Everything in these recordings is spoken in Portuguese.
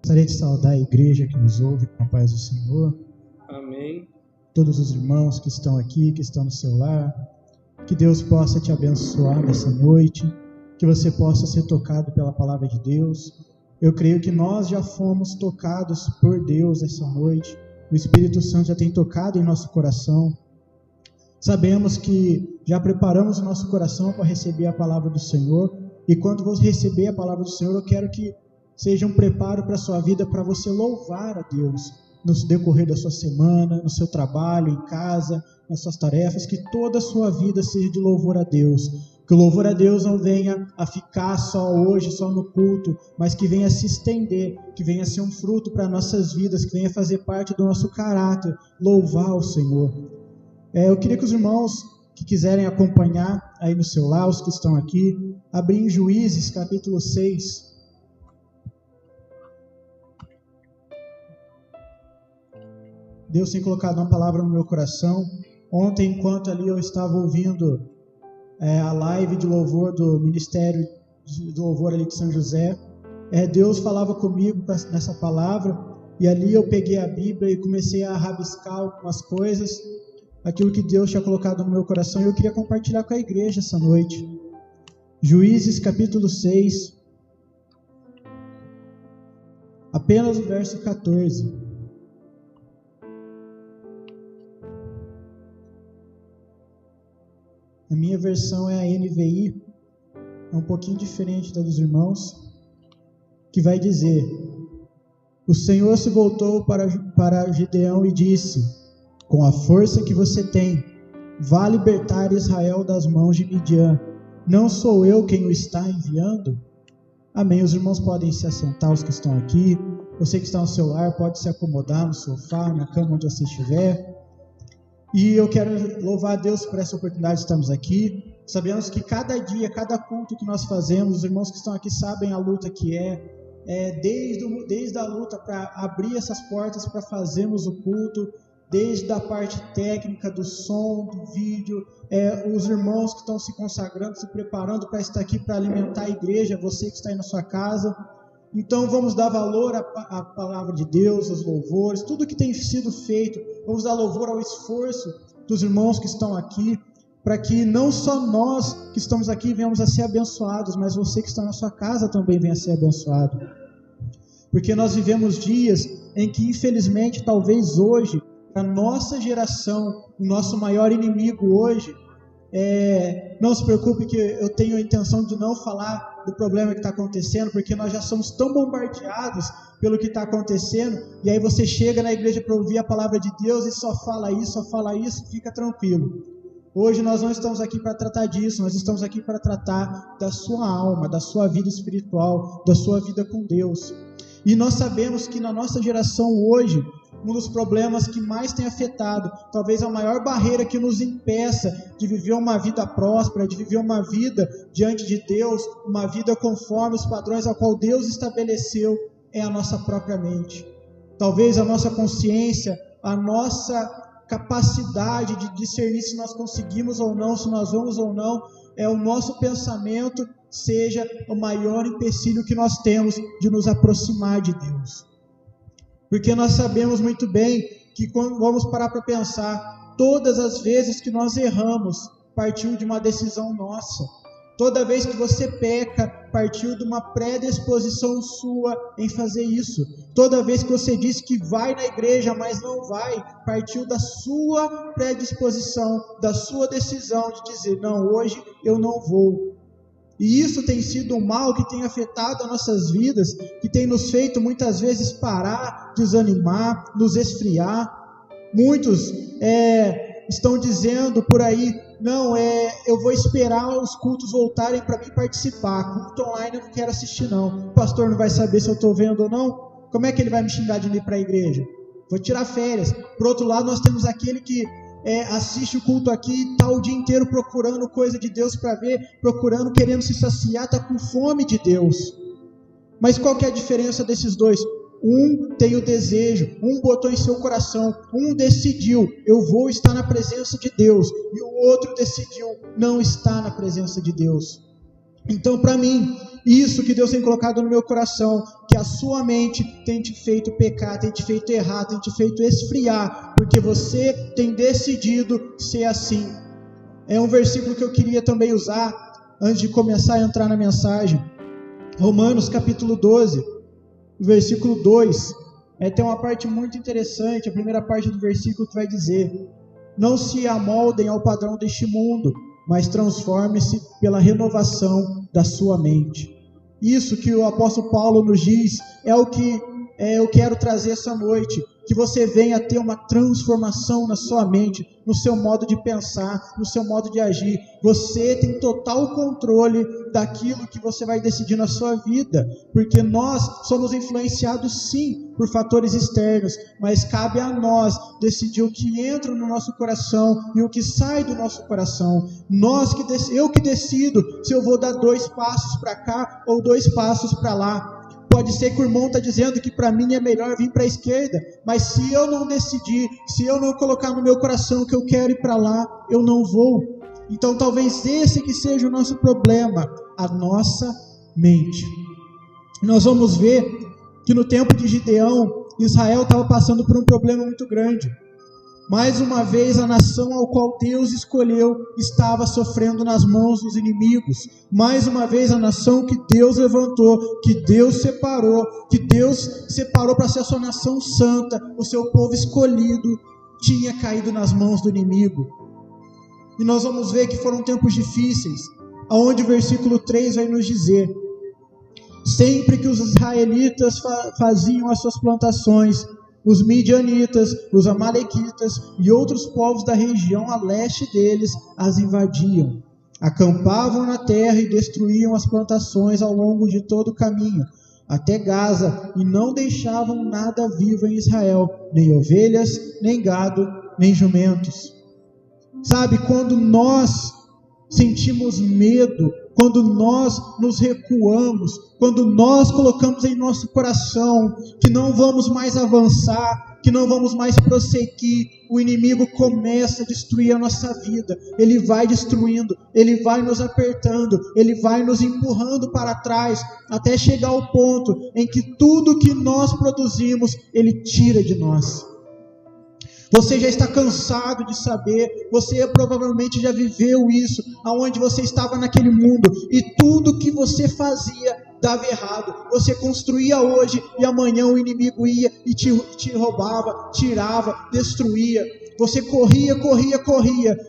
Gostaria de saudar a igreja que nos ouve com a paz do Senhor. Amém. Todos os irmãos que estão aqui, que estão no seu lar. Que Deus possa te abençoar nessa noite. Que você possa ser tocado pela palavra de Deus. Eu creio que nós já fomos tocados por Deus essa noite. O Espírito Santo já tem tocado em nosso coração. Sabemos que já preparamos o nosso coração para receber a palavra do Senhor. E quando você receber a palavra do Senhor, eu quero que seja um preparo para a sua vida, para você louvar a Deus no decorrer da sua semana, no seu trabalho, em casa, nas suas tarefas, que toda a sua vida seja de louvor a Deus. Que o louvor a Deus não venha a ficar só hoje, só no culto, mas que venha a se estender, que venha a ser um fruto para nossas vidas, que venha a fazer parte do nosso caráter, louvar o Senhor. Eu queria que os irmãos que quiserem acompanhar aí no seu lar, os que estão aqui, abrirem Juízes, capítulo 6. Deus tem colocado uma palavra no meu coração. Ontem, enquanto ali eu estava ouvindo a live de louvor do Ministério de Louvor ali de São José, Deus falava comigo nessa palavra, e ali eu peguei a Bíblia e comecei a rabiscar algumas coisas, aquilo que Deus tinha colocado no meu coração, e eu queria compartilhar com a igreja essa noite. Juízes capítulo 6, apenas o verso 14. A minha versão é a NVI, é um pouquinho diferente da dos irmãos, que vai dizer: o Senhor se voltou para Gideão e disse: com a força que você tem, vá libertar Israel das mãos de Midian. Não sou eu quem o está enviando? Amém. Os irmãos podem se assentar, os que estão aqui. Você que está no seu lar pode se acomodar no sofá, na cama onde você estiver. E eu quero louvar a Deus por essa oportunidade de estarmos aqui. Sabemos que cada dia, cada culto que nós fazemos, os irmãos que estão aqui sabem a luta que desde a luta para abrir essas portas para fazermos o culto, desde a parte técnica do som, do vídeo, os irmãos que estão se consagrando, se preparando para estar aqui para alimentar a igreja, você que está aí na sua casa. Então vamos dar valor à palavra de Deus, aos louvores, tudo que tem sido feito. Vamos dar louvor ao esforço dos irmãos que estão aqui, para que não só nós que estamos aqui venhamos a ser abençoados, mas você que está na sua casa também venha a ser abençoado. Porque nós vivemos dias em que, infelizmente, talvez hoje, a nossa geração, o nosso maior inimigo hoje, não se preocupe que eu tenho a intenção de não falar do problema que está acontecendo, porque nós já somos tão bombardeados pelo que está acontecendo, e aí você chega na igreja para ouvir a palavra de Deus e só fala isso, fica tranquilo. Hoje nós não estamos aqui para tratar disso, nós estamos aqui para tratar da sua alma, da sua vida espiritual, da sua vida com Deus. E nós sabemos que na nossa geração hoje, um dos problemas que mais tem afetado, talvez a maior barreira que nos impeça de viver uma vida próspera, de viver uma vida diante de Deus, uma vida conforme os padrões ao qual Deus estabeleceu, é a nossa própria mente. Talvez a nossa consciência, a nossa capacidade de discernir se nós conseguimos ou não, se nós vamos ou não, o nosso pensamento seja o maior empecilho que nós temos de nos aproximar de Deus. Porque nós sabemos muito bem que quando vamos parar para pensar, todas as vezes que nós erramos, partiu de uma decisão nossa. Toda vez que você peca, partiu de uma predisposição sua em fazer isso. Toda vez que você diz que vai na igreja, mas não vai, partiu da sua predisposição, da sua decisão de dizer: não, hoje eu não vou. E isso tem sido um mal que tem afetado as nossas vidas, que tem nos feito muitas vezes parar, desanimar, nos esfriar. Muitos estão dizendo por aí: não, eu vou esperar os cultos voltarem para mim participar. Culto online eu não quero assistir não. O pastor não vai saber se eu estou vendo ou não. Como é que ele vai me xingar de ir para a igreja? Vou tirar férias. Por outro lado, nós temos aquele que assiste o culto aqui e está o dia inteiro procurando coisa de Deus para ver, procurando, querendo se saciar, está com fome de Deus. Mas qual que é a diferença desses dois? Um tem o desejo, um botou em seu coração, um decidiu: eu vou estar na presença de Deus, e o outro decidiu não estar na presença de Deus. Então, para mim, isso que Deus tem colocado no meu coração, que a sua mente tem te feito pecar, tem te feito errar, tem te feito esfriar, porque você tem decidido ser assim. É um versículo que eu queria também usar antes de começar a entrar na mensagem. Romanos capítulo 12, versículo 2. Tem uma parte muito interessante, a primeira parte do versículo que vai dizer: não se amoldem ao padrão deste mundo, mas transforme-se pela renovação da sua mente. Isso que o apóstolo Paulo nos diz é o que eu quero trazer essa noite, que você venha ter uma transformação na sua mente, no seu modo de pensar, no seu modo de agir. Você tem total controle daquilo que você vai decidir na sua vida, porque nós somos influenciados sim por fatores externos, mas cabe a nós decidir o que entra no nosso coração e o que sai do nosso coração. Eu que decido se eu vou dar 2 passos para cá ou 2 passos para lá. Pode ser que o irmão está dizendo que para mim é melhor vir para a esquerda, mas se eu não decidir, se eu não colocar no meu coração que eu quero ir para lá, eu não vou. Então talvez esse que seja o nosso problema, a nossa mente. Nós vamos ver que no tempo de Gideão, Israel estava passando por um problema muito grande. Mais uma vez, a nação ao qual Deus escolheu estava sofrendo nas mãos dos inimigos. Mais uma vez, a nação que Deus levantou, que Deus separou para ser a sua nação santa, o seu povo escolhido, tinha caído nas mãos do inimigo. E nós vamos ver que foram tempos difíceis, aonde o versículo 3 vai nos dizer: sempre que os israelitas faziam as suas plantações, os midianitas, os amalequitas e outros povos da região a leste deles as invadiam. Acampavam na terra e destruíam as plantações ao longo de todo o caminho, até Gaza, e não deixavam nada vivo em Israel, nem ovelhas, nem gado, nem jumentos. Sabe, quando nós sentimos medo, quando nós nos recuamos, quando nós colocamos em nosso coração que não vamos mais avançar, que não vamos mais prosseguir, o inimigo começa a destruir a nossa vida. Ele vai destruindo, ele vai nos apertando, ele vai nos empurrando para trás, até chegar ao ponto em que tudo que nós produzimos, ele tira de nós. Você já está cansado de saber, você provavelmente já viveu isso, aonde você estava naquele mundo e tudo que você fazia dava errado. Você construía hoje e amanhã o inimigo ia e te roubava, tirava, destruía. Você corria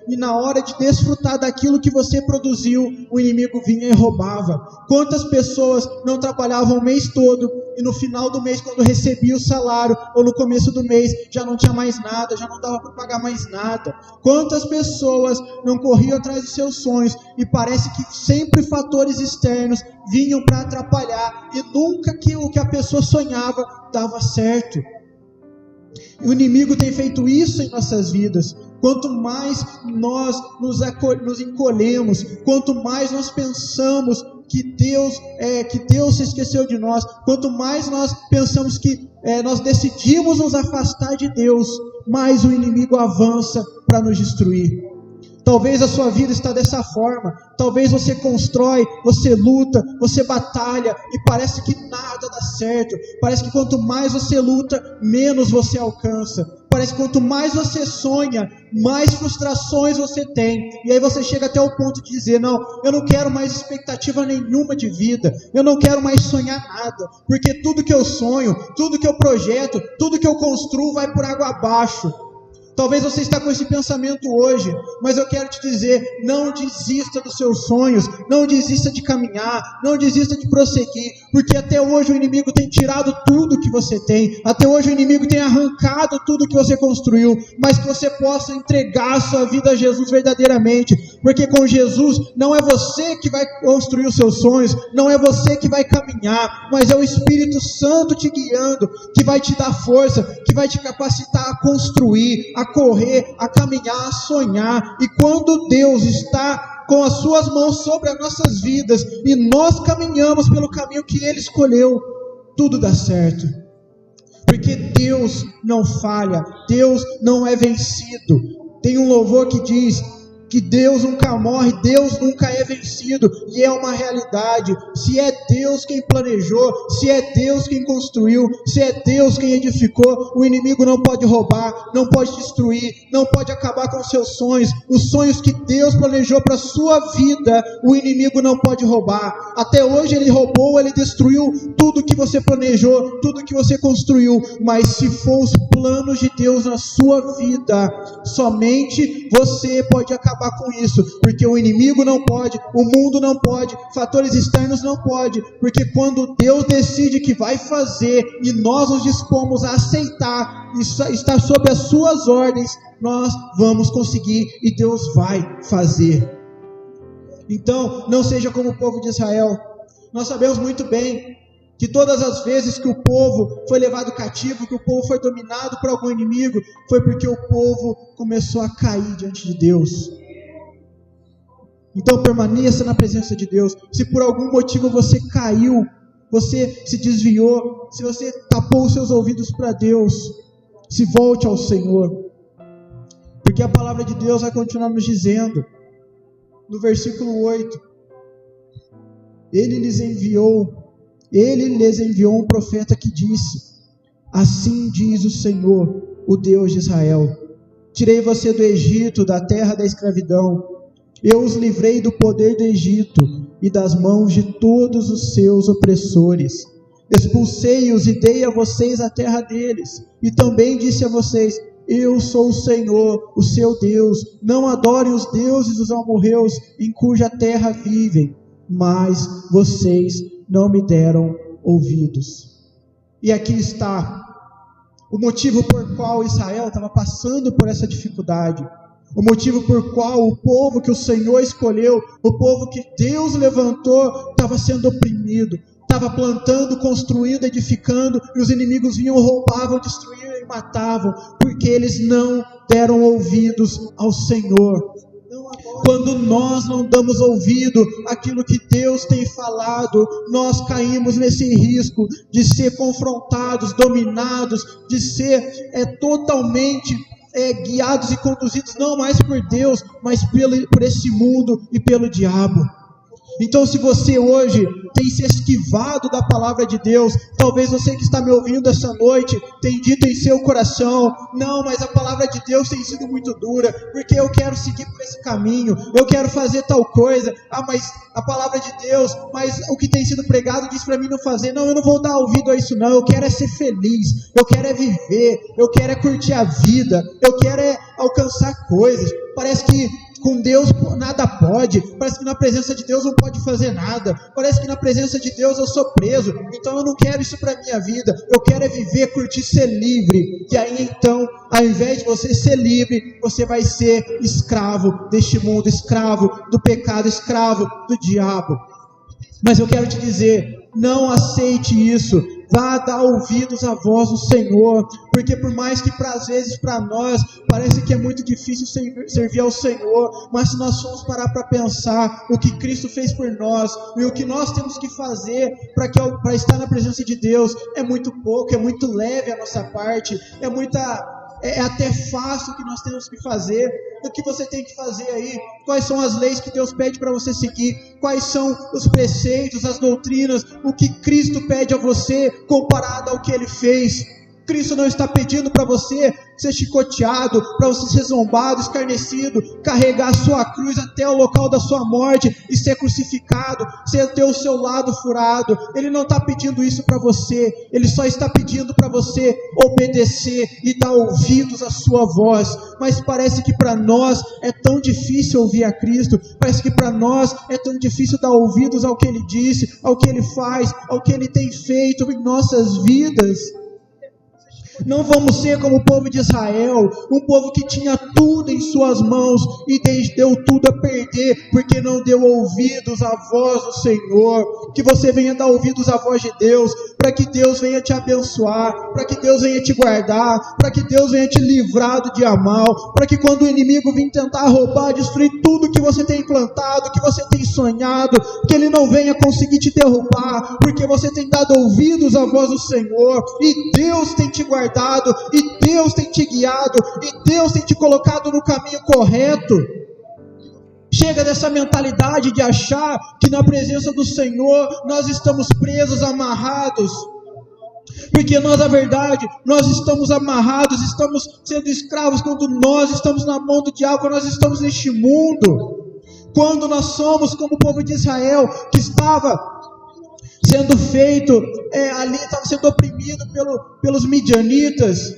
e na hora de desfrutar daquilo que você produziu, o inimigo vinha e roubava. Quantas pessoas não trabalhavam o mês todo e no final do mês, quando recebia o salário, ou no começo do mês, já não tinha mais nada, já não dava para pagar mais nada? Quantas pessoas não corriam atrás de seus sonhos e parece que sempre fatores externos vinham para atrapalhar e nunca o que a pessoa sonhava dava certo? O inimigo tem feito isso em nossas vidas. Quanto mais nós nos encolhemos, quanto mais nós pensamos que Deus se esqueceu de nós, quanto mais nós pensamos que nós decidimos nos afastar de Deus, mais o inimigo avança para nos destruir. Talvez a sua vida está dessa forma. Talvez você constrói, você luta, você batalha e parece que nada dá certo. Parece que quanto mais você luta, menos você alcança. Parece que quanto mais você sonha, mais frustrações você tem. E aí você chega até o ponto de dizer: não, eu não quero mais expectativa nenhuma de vida. Eu não quero mais sonhar nada. Porque tudo que eu sonho, tudo que eu projeto, tudo que eu construo vai por água abaixo. Talvez você está com esse pensamento hoje, mas eu quero te dizer: não desista dos seus sonhos, não desista de caminhar, não desista de prosseguir, porque até hoje o inimigo tem tirado tudo que você tem, até hoje o inimigo tem arrancado tudo que você construiu, mas que você possa entregar a sua vida a Jesus verdadeiramente, porque com Jesus não é você que vai construir os seus sonhos, não é você que vai caminhar, mas é o Espírito Santo te guiando, que vai te dar força, que vai te capacitar a construir, a correr, a caminhar, a sonhar. E quando Deus está com as suas mãos sobre as nossas vidas e nós caminhamos pelo caminho que Ele escolheu, tudo dá certo, porque Deus não falha, Deus não é vencido. Tem um louvor que diz: que Deus nunca morre, Deus nunca é vencido, e é uma realidade. Se é Deus quem planejou, se é Deus quem construiu, se é Deus quem edificou, o inimigo não pode roubar, não pode destruir, não pode acabar com os seus sonhos. Os sonhos que Deus planejou para a sua vida, o inimigo não pode roubar. Até hoje ele roubou, ele destruiu tudo que você planejou, tudo que você construiu, mas se for os planos de Deus na sua vida, somente você pode acabar com isso, porque o inimigo não pode, o mundo não pode, fatores externos não pode, porque quando Deus decide que vai fazer, e nós nos dispomos a aceitar, está sob as suas ordens, nós vamos conseguir, e Deus vai fazer. Então, não seja como o povo de Israel. Nós sabemos muito bem que todas as vezes que o povo foi levado cativo, que o povo foi dominado por algum inimigo, foi porque o povo começou a cair diante de Deus. Então permaneça na presença de Deus. Se por algum motivo você caiu, você se desviou, se você tapou os seus ouvidos para Deus, se volte ao Senhor, porque a palavra de Deus vai continuar nos dizendo, no versículo 8, Ele lhes enviou um profeta que disse: assim diz o Senhor, o Deus de Israel: tirei você do Egito, da terra da escravidão. Eu os livrei do poder do Egito e das mãos de todos os seus opressores. Expulsei-os e dei a vocês a terra deles. E também disse a vocês: eu sou o Senhor, o seu Deus. Não adorem os deuses dos amorreus, em cuja terra vivem. Mas vocês não me deram ouvidos. E aqui está o motivo por qual Israel estava passando por essa dificuldade. O motivo por qual o povo que o Senhor escolheu, o povo que Deus levantou, estava sendo oprimido, estava plantando, construindo, edificando, e os inimigos vinham, roubavam, destruíam e matavam, porque eles não deram ouvidos ao Senhor. Quando nós não damos ouvido àquilo que Deus tem falado, nós caímos nesse risco de ser confrontados, dominados, de ser totalmente guiados e conduzidos não mais por Deus, mas por esse mundo e pelo diabo. Então, se você hoje tem se esquivado da palavra de Deus, talvez você que está me ouvindo essa noite tem dito em seu coração: não, mas a palavra de Deus tem sido muito dura, porque eu quero seguir por esse caminho, eu quero fazer tal coisa, mas a palavra de Deus, mas o que tem sido pregado diz para mim não fazer. Não, eu não vou dar ouvido a isso não, eu quero ser feliz, eu quero viver, eu quero curtir a vida, eu quero alcançar coisas. Parece que com Deus nada pode, parece que na presença de Deus não pode fazer nada, parece que na presença de Deus eu sou preso, então eu não quero isso para a minha vida, eu quero viver, curtir, ser livre. E aí então, ao invés de você ser livre, você vai ser escravo deste mundo, escravo do pecado, escravo do diabo. Mas eu quero te dizer, não aceite isso. Vá dar ouvidos à voz do Senhor, porque por mais que às vezes para nós parece que é muito difícil servir ao Senhor, mas se nós formos parar para pensar o que Cristo fez por nós e o que nós temos que fazer para estar na presença de Deus, é muito pouco, é muito leve a nossa parte, é até fácil o que nós temos que fazer. O que você tem que fazer aí? Quais são as leis que Deus pede para você seguir? Quais são os preceitos, as doutrinas? O que Cristo pede a você comparado ao que Ele fez? Cristo não está pedindo para você ser chicoteado, para você ser zombado, escarnecido, carregar a sua cruz até o local da sua morte e ser crucificado, ter o seu lado furado. Ele não está pedindo isso para você, Ele só está pedindo para você obedecer e dar ouvidos à sua voz. Mas parece que para nós é tão difícil ouvir a Cristo, parece que para nós é tão difícil dar ouvidos ao que Ele disse, ao que Ele faz, ao que Ele tem feito em nossas vidas. Não vamos ser como o povo de Israel, um povo que tinha tudo em suas mãos e deu tudo a perder, porque não deu ouvidos à voz do Senhor. Que você venha dar ouvidos à voz de Deus, para que Deus venha te abençoar, para que Deus venha te guardar, para que Deus venha te livrar do dia mal, para que quando o inimigo vir tentar roubar, destruir tudo que você tem implantado, que você tem sonhado, que ele não venha conseguir te derrubar, porque você tem dado ouvidos à voz do Senhor, e Deus tem te guardado, e Deus tem te guiado, e Deus tem te colocado no caminho correto. Chega dessa mentalidade de achar que na presença do Senhor nós estamos presos, amarrados. Porque nós, na verdade, nós estamos amarrados, estamos sendo escravos quando nós estamos na mão do diabo, quando nós estamos neste mundo. Quando nós somos como o povo de Israel, que estava sendo feito, ali estava sendo oprimido pelos midianitas.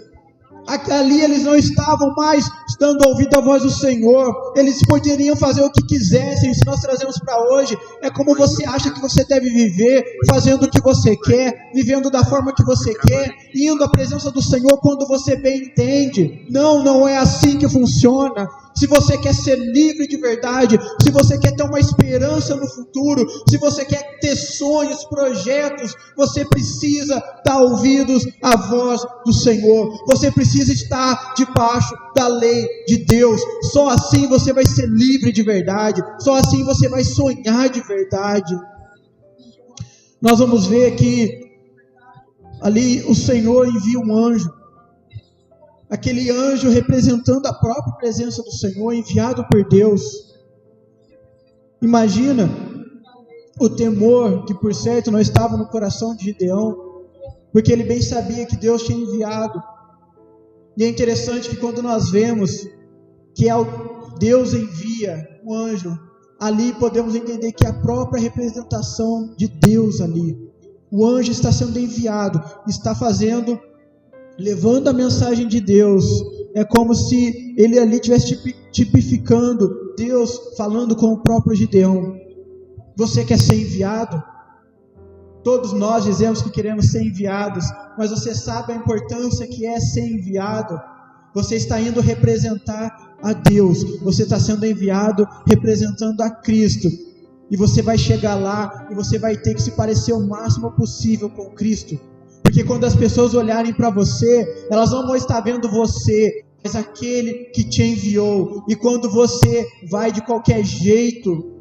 Ali eles não estavam mais dando ouvido à voz do Senhor. Eles poderiam fazer o que quisessem. Se nós trazemos para hoje, é como você acha que você deve viver, fazendo o que você quer, vivendo da forma que você quer, indo à presença do Senhor quando você bem entende. Não é assim que funciona. Se você quer ser livre de verdade, se você quer ter uma esperança no futuro, se você quer ter sonhos, projetos, você precisa dar ouvidos à voz do Senhor. Você precisa estar debaixo da lei de Deus. Só assim você vai ser livre de verdade. Só assim você vai sonhar de verdade. Nós vamos ver que ali o Senhor envia um anjo. Aquele anjo representando a própria presença do Senhor, enviado por Deus. Imagina o temor que por certo não estava no coração de Gideão, porque ele bem sabia que Deus tinha enviado. E é interessante que quando nós vemos que Deus envia um anjo, ali podemos entender que é a própria representação de Deus ali. O anjo está sendo enviado, está levando a mensagem de Deus. É como se ele ali estivesse tipificando Deus falando com o próprio Gideão. Você quer ser enviado? Todos nós dizemos que queremos ser enviados, mas você sabe a importância que é ser enviado? Você está indo representar a Deus, você está sendo enviado representando a Cristo, e você vai chegar lá e você vai ter que se parecer o máximo possível com Cristo. Porque quando as pessoas olharem para você, elas não vão estar vendo você, mas aquele que te enviou. E quando você vai de qualquer jeito,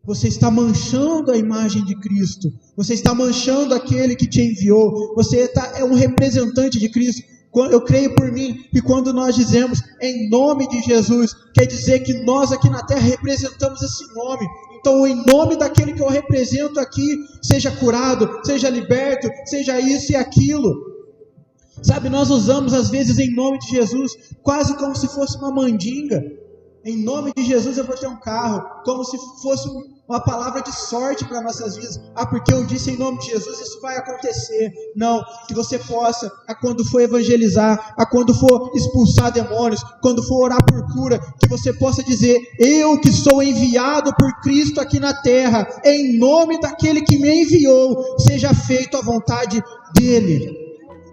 você está manchando a imagem de Cristo. Você está manchando aquele que te enviou. Você é um representante de Cristo. Eu creio por mim que quando nós dizemos em nome de Jesus, quer dizer que nós aqui na terra representamos esse nome. Então, em nome daquele que eu represento aqui, seja curado, seja liberto, seja isso e aquilo. Sabe, nós usamos às vezes em nome de Jesus, quase como se fosse uma mandinga. Em nome de Jesus eu vou ter um carro, como se fosse uma palavra de sorte para nossas vidas. Porque eu disse em nome de Jesus, isso vai acontecer. Não, que você possa, quando for evangelizar, quando for expulsar demônios, quando for orar por cura, que você possa dizer: eu que sou enviado por Cristo aqui na terra, em nome daquele que me enviou, seja feita a vontade dele.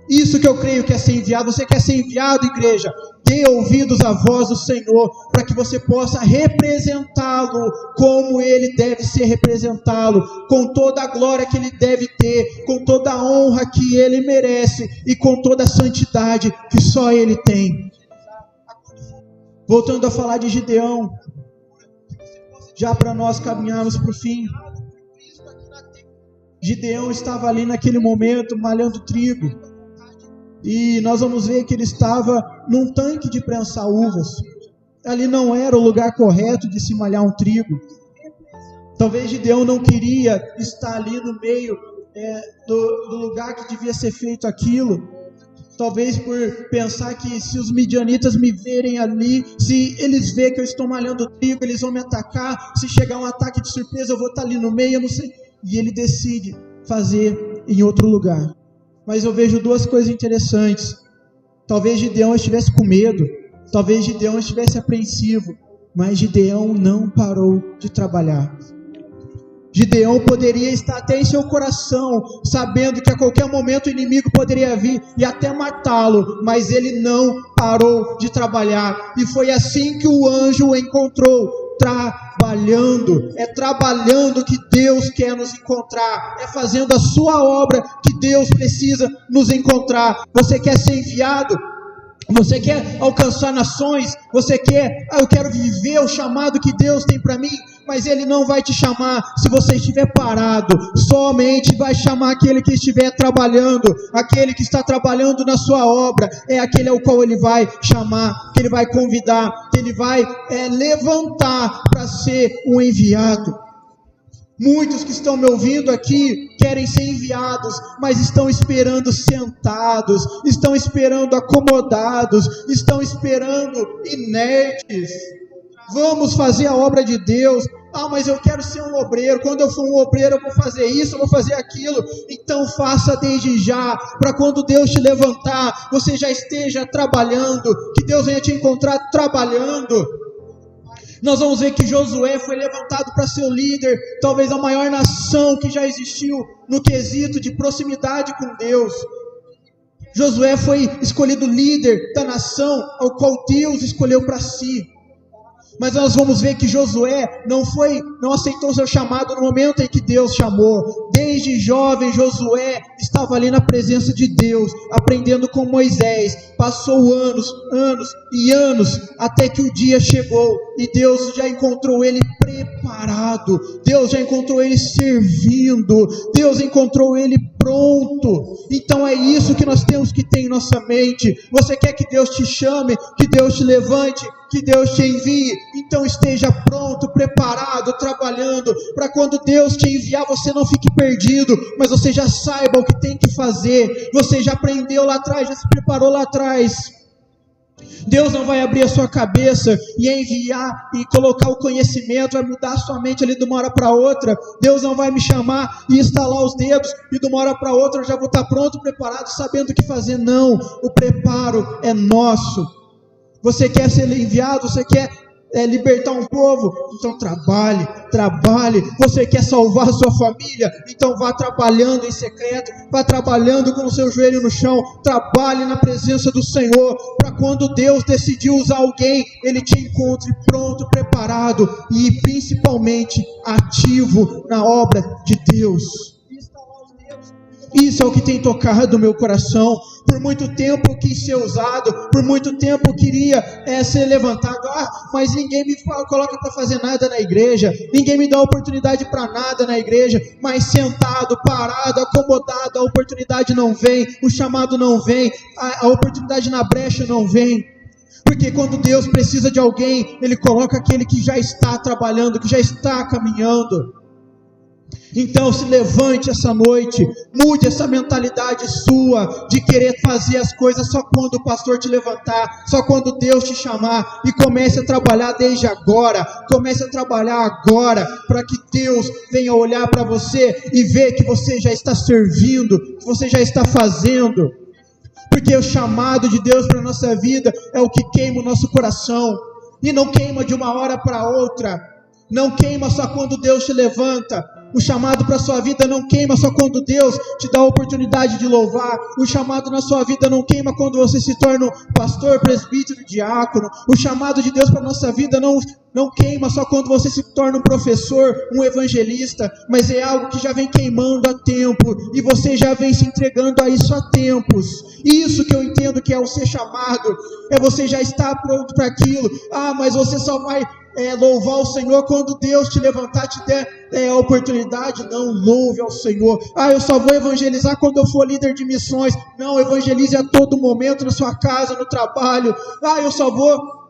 Isso que eu creio que é ser enviado. Você quer ser enviado, igreja? Dê ouvidos à voz do Senhor, para que você possa representá-lo como ele deve ser representá-lo, com toda a glória que ele deve ter, com toda a honra que ele merece e com toda a santidade que só ele tem. Voltando a falar de Gideão, já para nós caminharmos para o fim. Gideão estava ali naquele momento malhando trigo. E nós vamos ver que ele estava num tanque de prensar uvas. Ali não era o lugar correto de se malhar um trigo. Talvez Gideão não queria estar ali no meio do lugar que devia ser feito aquilo. Talvez por pensar que se os midianitas me verem ali, se eles verem que eu estou malhando trigo, eles vão me atacar. Se chegar um ataque de surpresa, eu vou estar ali no meio, eu não sei. E ele decide fazer em outro lugar. Mas eu vejo duas coisas interessantes. Talvez Gideão estivesse com medo, talvez Gideão estivesse apreensivo, mas Gideão não parou de trabalhar. Gideão poderia estar até em seu coração, sabendo que a qualquer momento o inimigo poderia vir e até matá-lo, mas ele não parou de trabalhar. E foi assim que o anjo o encontrou, trabalhando. É trabalhando que Deus quer nos encontrar, é fazendo a sua obra que Deus precisa nos encontrar. Você quer ser enviado? Você quer alcançar nações, você quer, eu quero viver o chamado que Deus tem para mim, mas Ele não vai te chamar se você estiver parado, somente vai chamar aquele que estiver trabalhando, aquele que está trabalhando na sua obra, é aquele ao qual Ele vai chamar, que Ele vai convidar, que Ele vai levantar para ser um enviado. Muitos que estão me ouvindo aqui querem ser enviados, mas estão esperando sentados, estão esperando acomodados, estão esperando inertes. Vamos fazer a obra de Deus. Mas eu quero ser um obreiro. Quando eu for um obreiro, eu vou fazer isso, eu vou fazer aquilo. Então faça desde já, para quando Deus te levantar, você já esteja trabalhando, que Deus venha te encontrar trabalhando. Nós vamos ver que Josué foi levantado para ser o líder, talvez a maior nação que já existiu no quesito de proximidade com Deus. Josué foi escolhido líder da nação ao qual Deus escolheu para si. Mas nós vamos ver que Josué não aceitou seu chamado no momento em que Deus chamou. Desde jovem, Josué estava ali na presença de Deus, aprendendo com Moisés. Passou anos e anos, até que o dia chegou, e Deus já encontrou ele preparado, Deus já encontrou ele servindo, Deus encontrou ele pronto. Então é isso que nós temos que ter em nossa mente. Você quer que Deus te chame, que Deus te levante, que Deus te envie? Então esteja pronto, preparado, trabalhando, para quando Deus te enviar, você não fique perdido, mas você já saiba o que tem que fazer, você já aprendeu lá atrás, já se preparou lá atrás. Deus não vai abrir a sua cabeça e enviar e colocar o conhecimento, vai mudar a sua mente ali de uma hora para outra. Deus não vai me chamar e estalar os dedos e de uma hora para outra eu já vou estar pronto, preparado, sabendo o que fazer. Não, o preparo é nosso. Você quer ser enviado, você quer libertar um povo, então trabalhe. Você quer salvar a sua família, então vá trabalhando em secreto, vá trabalhando com o seu joelho no chão, trabalhe na presença do Senhor, para quando Deus decidir usar alguém, Ele te encontre pronto, preparado e principalmente ativo na obra de Deus. Isso é o que tem tocado o meu coração. Por muito tempo eu quis ser usado, por muito tempo eu queria ser levantado. Mas ninguém me coloca para fazer nada na igreja, ninguém me dá oportunidade para nada na igreja. Mas sentado, parado, acomodado, a oportunidade não vem, o chamado não vem, a oportunidade na brecha não vem. Porque quando Deus precisa de alguém, Ele coloca aquele que já está trabalhando, que já está caminhando. Então se levante essa noite, mude essa mentalidade sua de querer fazer as coisas só quando o pastor te levantar, só quando Deus te chamar, e comece a trabalhar desde agora, comece a trabalhar agora, para que Deus venha olhar para você e ver que você já está servindo, que você já está fazendo, porque o chamado de Deus para a nossa vida é o que queima o nosso coração, e não queima de uma hora para outra, não queima só quando Deus te levanta. O chamado para a sua vida não queima só quando Deus te dá a oportunidade de louvar. O chamado na sua vida não queima quando você se torna um pastor, presbítero, diácono. O chamado de Deus para a nossa vida não queima só quando você se torna um professor, um evangelista, mas é algo que já vem queimando há tempo, e você já vem se entregando a isso há tempos. Isso que eu entendo que é o ser chamado, é você já estar pronto para aquilo. Mas você só vai louvar o Senhor quando Deus te levantar, te der a oportunidade. Não, louve ao Senhor. Eu só vou evangelizar quando eu for líder de missões. Não, evangelize a todo momento, na sua casa, no trabalho. Eu só vou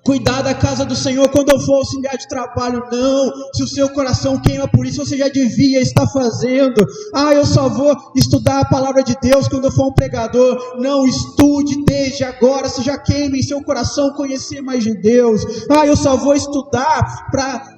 cuidar da casa do Senhor quando eu for auxiliar de trabalho. Não, se o seu coração queima por isso, você já devia estar fazendo. Eu só vou estudar a palavra de Deus quando eu for um pregador. Não, estude desde agora, se já queima em seu coração conhecer mais de Deus. Eu só vou estudar para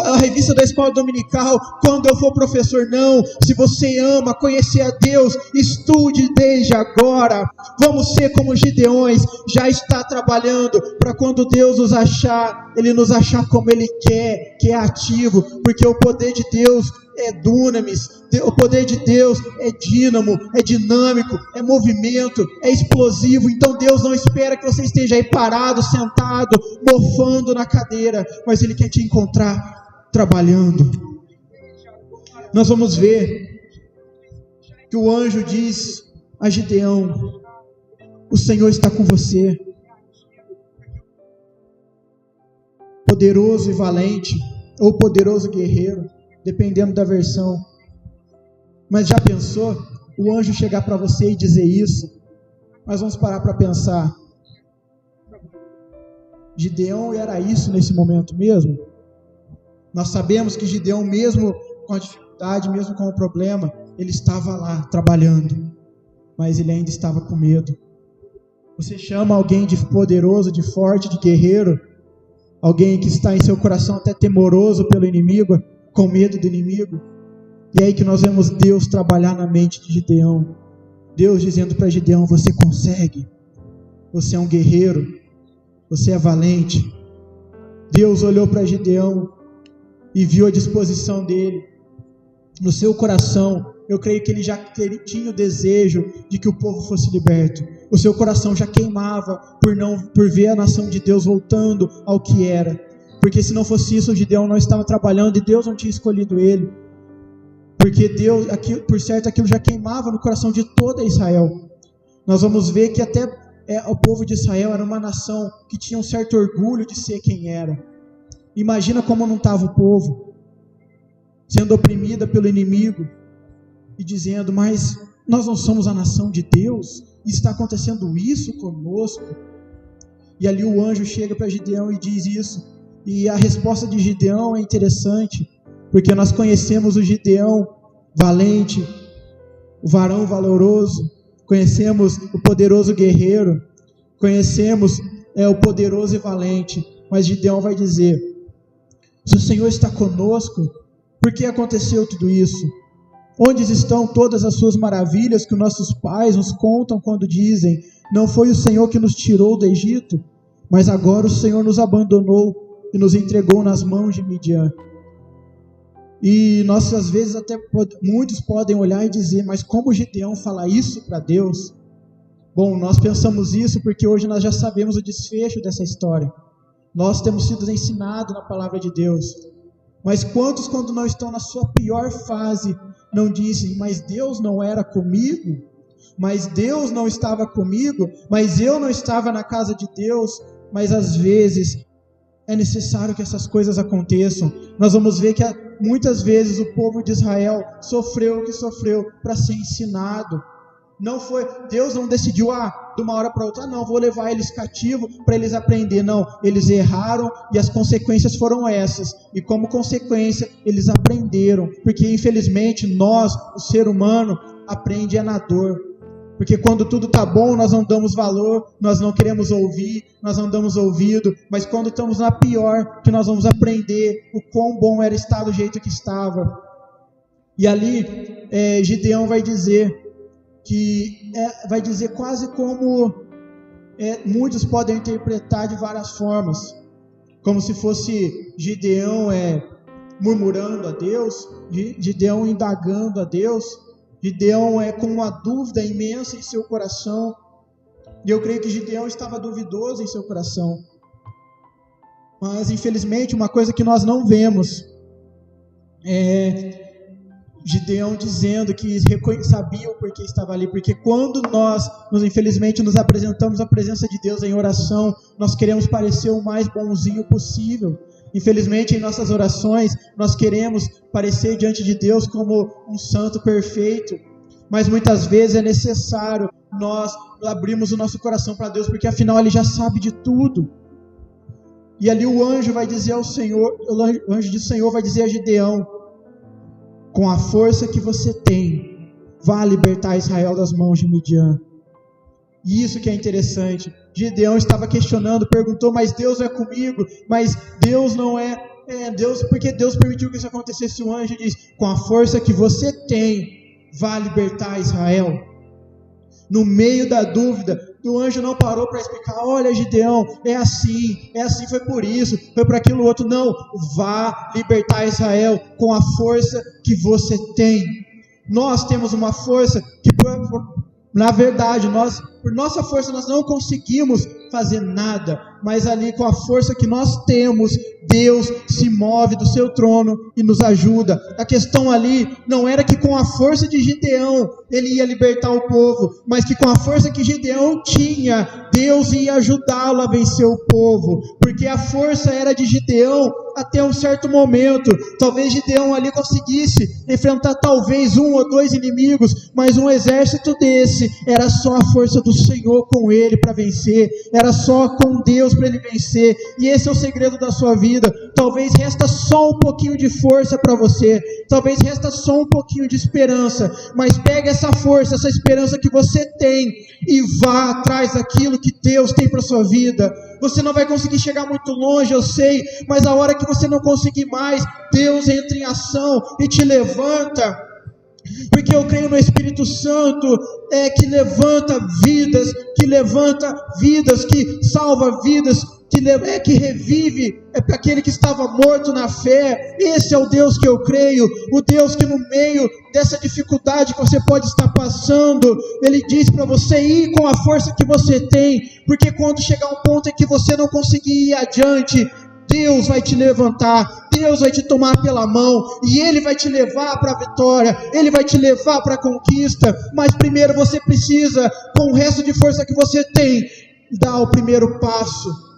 a revista da escola dominical quando eu for professor. Não, se você ama conhecer a Deus, estude desde agora. Vamos ser como Gideões, já está trabalhando para quando Deus nos achar, Ele nos achar como Ele quer, que é ativo, porque o poder de Deus é dunamis, o poder de Deus é dínamo, é dinâmico, é movimento, é explosivo. Então Deus não espera que você esteja aí parado, sentado, mofando na cadeira, mas Ele quer te encontrar trabalhando. Nós vamos ver que o anjo diz a Gideão: O Senhor está com você. Poderoso e valente, ou poderoso guerreiro, dependendo da versão. Mas já pensou o anjo chegar para você e dizer isso? Mas vamos parar para pensar. Gideão era isso nesse momento mesmo? Nós sabemos que Gideão, mesmo com a dificuldade, mesmo com o problema, ele estava lá trabalhando, mas ele ainda estava com medo. Você chama alguém de poderoso, de forte, de guerreiro, alguém que está em seu coração até temoroso pelo inimigo, com medo do inimigo. E é aí que nós vemos Deus trabalhar na mente de Gideão. Deus dizendo para Gideão: você consegue, você é um guerreiro, você é valente. Deus olhou para Gideão e viu a disposição dele. No seu coração, eu creio que ele já tinha o desejo de que o povo fosse liberto. O seu coração já queimava por ver a nação de Deus voltando ao que era. Porque se não fosse isso, o Gideão não estava trabalhando e Deus não tinha escolhido ele. Porque Deus, por certo, aquilo já queimava no coração de toda Israel. Nós vamos ver que até o povo de Israel era uma nação que tinha um certo orgulho de ser quem era. Imagina como não estava o povo, sendo oprimida pelo inimigo e dizendo: mas nós não somos a nação de Deus? E está acontecendo isso conosco? E ali o anjo chega para Gideão e diz isso. E a resposta de Gideão é interessante, porque nós conhecemos o Gideão valente, o varão valoroso, conhecemos o poderoso guerreiro, conhecemos o poderoso e valente. Mas Gideão vai dizer: se o Senhor está conosco, por que aconteceu tudo isso? Onde estão todas as suas maravilhas que os nossos pais nos contam quando dizem: não foi o Senhor que nos tirou do Egito, mas agora o Senhor nos abandonou e nos entregou nas mãos de Midian. E nós, às vezes, até muitos podem olhar e dizer: mas como Gideão fala isso para Deus? Bom, nós pensamos isso porque hoje nós já sabemos o desfecho dessa história. Nós temos sido ensinados na palavra de Deus. Mas quantos, quando não estão na sua pior fase, não dizem: mas Deus não era comigo? Mas Deus não estava comigo? Mas eu não estava na casa de Deus? Mas às vezes é necessário que essas coisas aconteçam. Nós vamos ver que muitas vezes o povo de Israel sofreu o que sofreu para ser ensinado. Não foi, Deus não decidiu, de uma hora para outra, não, vou levar eles cativos para eles aprender. Não, eles erraram e as consequências foram essas. E como consequência, eles aprenderam. Porque infelizmente nós, o ser humano, aprende na dor. Porque quando tudo está bom, nós não damos valor, nós não queremos ouvir, nós não damos ouvido. Mas quando estamos na pior, que nós vamos aprender o quão bom era estar do jeito que estava. E ali, Gideão vai dizer quase como muitos podem interpretar de várias formas, como se fosse Gideão murmurando a Deus, Gideão indagando a Deus, Gideão com uma dúvida imensa em seu coração. E eu creio que Gideão estava duvidoso em seu coração. Mas infelizmente uma coisa que nós não vemos Gideão dizendo que sabia o porquê estava ali, porque quando nós infelizmente nos apresentamos à presença de Deus em oração, nós queremos parecer o mais bonzinho possível. Infelizmente em nossas orações nós queremos parecer diante de Deus como um santo perfeito, mas muitas vezes é necessário nós abrirmos o nosso coração para Deus, porque afinal Ele já sabe de tudo. E ali o anjo vai dizer ao Senhor, o anjo do Senhor vai dizer a Gideão: com a força que você tem, vá libertar Israel das mãos de Midian. E isso que é interessante. Gideão estava questionando, perguntou: mas Deus é comigo? Mas Deus não é Deus, porque Deus permitiu que isso acontecesse. O anjo diz: com a força que você tem, vá libertar Israel. No meio da dúvida, o anjo não parou para explicar: olha Gideão, é assim, foi por isso, foi por aquilo outro. Não, vá libertar Israel com a força que você tem. Nós temos uma força que, na verdade, por nossa força nós não conseguimos fazer nada. mas ali com a força que nós temos, Deus se move do seu trono e nos ajuda. A questão ali não era que com a força de Gideão ele ia libertar o povo, mas que com a força que Gideão tinha, Deus ia ajudá-lo a vencer o povo, porque a força era de Gideão até um certo momento. Talvez Gideão ali conseguisse enfrentar talvez 1 ou 2 inimigos, mas um exército desse era só a força do Senhor com ele para vencer, era só com Deus para ele vencer. E esse é o segredo da sua vida. Talvez resta só um pouquinho de força para você, talvez resta só um pouquinho de esperança, mas pegue essa força, essa esperança que você tem e vá atrás daquilo que Deus tem para sua vida. Você não vai conseguir chegar muito longe, eu sei, mas a hora que você não conseguir mais, Deus entra em ação e te levanta, porque eu creio no Espírito Santo, que levanta vidas, que salva vidas, que revive para aquele que estava morto na fé. Esse é o Deus que eu creio, o Deus que no meio dessa dificuldade que você pode estar passando, Ele diz para você ir com a força que você tem, porque quando chegar um ponto em que você não conseguir ir adiante, Deus vai te levantar, Deus vai te tomar pela mão, e Ele vai te levar para a vitória, Ele vai te levar para a conquista. Mas primeiro você precisa, com o resto de força que você tem, dar o primeiro passo.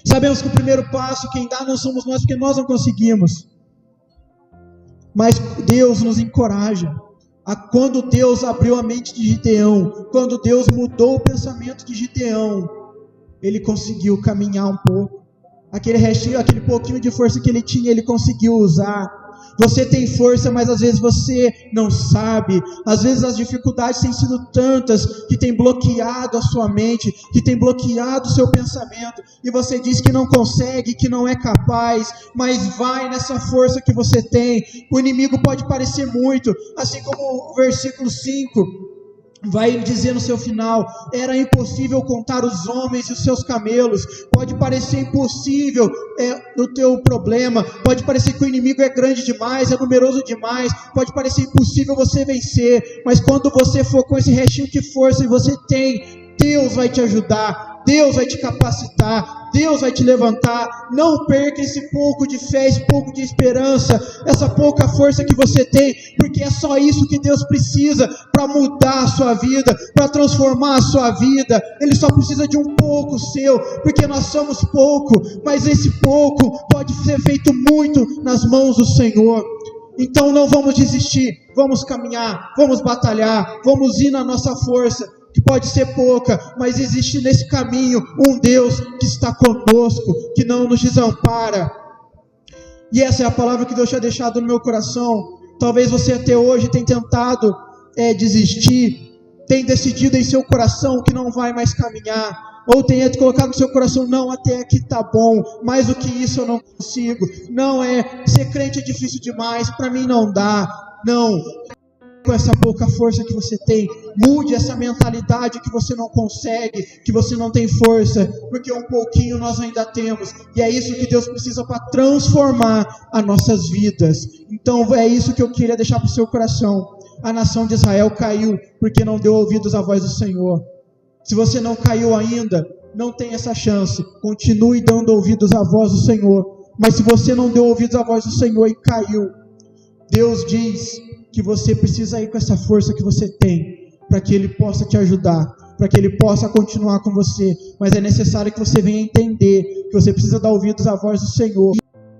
Sabemos que o primeiro passo quem dá não somos nós, porque nós não conseguimos, mas Deus nos encoraja. Quando Deus abriu a mente de Gideão, quando Deus mudou o pensamento de Gideão, ele conseguiu caminhar um pouco. Aquele restinho, aquele pouquinho de força que ele tinha, ele conseguiu usar. Você tem força, mas às vezes você não sabe. Às vezes as dificuldades têm sido tantas que tem bloqueado a sua mente, que tem bloqueado o seu pensamento, e você diz que não consegue, que não é capaz, mas vai nessa força que você tem. O inimigo pode parecer muito, assim como o versículo 5 vai dizer no seu final: era impossível contar os homens e os seus camelos. Pode parecer impossível o teu problema, pode parecer que o inimigo é grande demais, é numeroso demais, pode parecer impossível você vencer, mas quando você for com esse restinho de força e você tem, Deus vai te ajudar, Deus vai te capacitar, Deus vai te levantar. Não perca esse pouco de fé, esse pouco de esperança, essa pouca força que você tem, porque é só isso que Deus precisa para mudar a sua vida, para transformar a sua vida. Ele só precisa de um pouco seu, porque nós somos pouco, mas esse pouco pode ser feito muito nas mãos do Senhor. Então não vamos desistir, vamos caminhar, vamos batalhar, vamos ir na nossa força, que pode ser pouca, mas existe nesse caminho um Deus que está conosco, que não nos desampara. E essa é a palavra que Deus tinha deixado no meu coração. Talvez você até hoje tenha tentado desistir, tenha decidido em seu coração que não vai mais caminhar, ou tenha colocado no seu coração: não, até aqui está bom, mais do que isso eu não consigo. Não, ser crente é difícil demais, para mim não dá. Não, com essa pouca força que você tem, mude essa mentalidade que você não consegue, que você não tem força, porque um pouquinho nós ainda temos, e é isso que Deus precisa para transformar as nossas vidas. Então é isso que eu queria deixar para o seu coração. A nação de Israel caiu porque não deu ouvidos à voz do Senhor. Se você não caiu ainda, não tem essa chance, continue dando ouvidos à voz do Senhor. Mas se você não deu ouvidos à voz do Senhor e caiu, Deus diz que você precisa ir com essa força que você tem, para que Ele possa te ajudar, para que Ele possa continuar com você. Mas é necessário que você venha entender que você precisa dar ouvidos à voz do Senhor,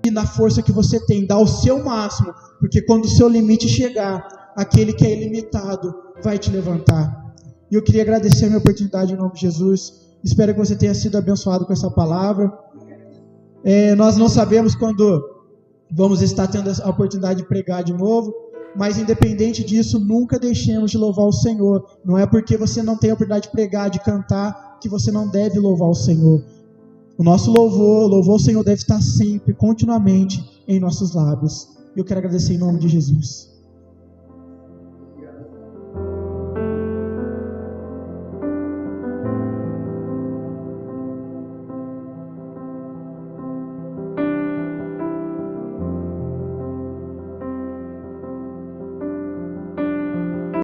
e na força que você tem, dar o seu máximo, porque quando o seu limite chegar, aquele que é ilimitado vai te levantar. E eu queria agradecer a minha oportunidade em nome de Jesus. Espero que você tenha sido abençoado com essa palavra. Nós não sabemos quando vamos estar tendo a oportunidade de pregar de novo, mas independente disso, nunca deixemos de louvar o Senhor. Não é porque você não tem a oportunidade de pregar, de cantar, que você não deve louvar o Senhor. O nosso louvor ao Senhor deve estar sempre, continuamente, em nossos lábios. Eu quero agradecer em nome de Jesus.